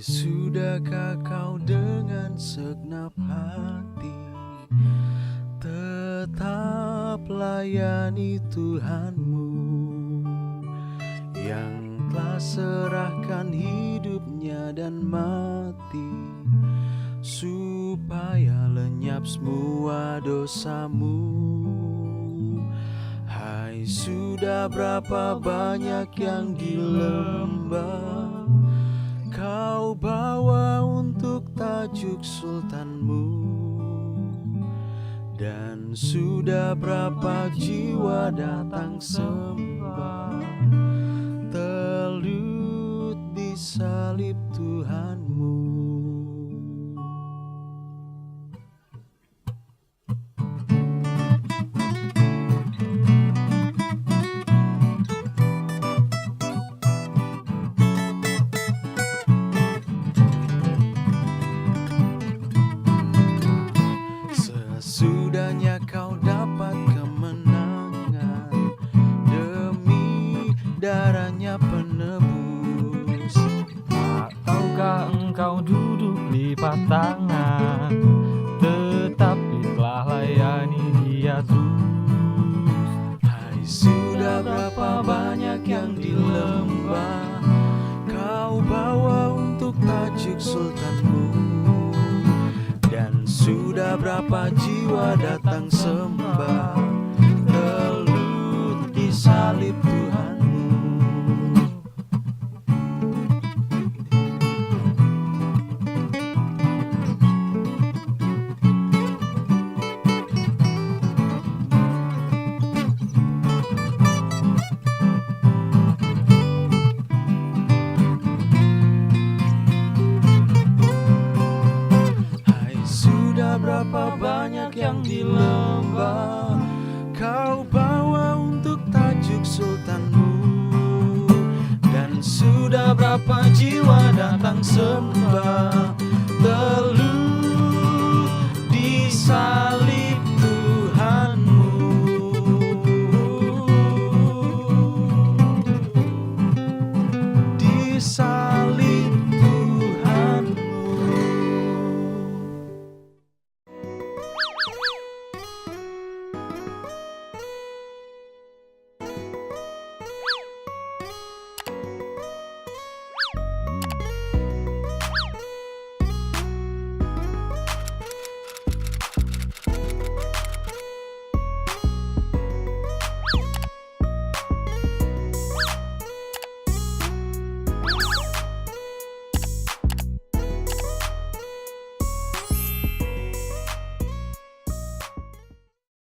Sudahkah kau dengan segenap hati tetap layani Tuhanmu yang telah serahkan hidupnya dan mati supaya lenyap semua dosamu? Hai, sudah berapa banyak yang di lembah kau bawa untuk tajuk sultanmu, dan sudah berapa jiwa datang sembah telut di salib Tuhanmu. Sesudahnya kau dapat kemenangan demi darahnya penebus. Tak tahukah engkau duduk lipat tangan, tetapi telah layani Dia terus. Hai, sudah berapa banyak yang di lembah kau bawa untuk tajuk sultanmu, dan sudah berapa jiwa datang sembah telut di salib Tuhanmu. Berapa banyak yang di lembah kau bawa untuk tajuk sultanmu, dan sudah berapa jiwa datang sembah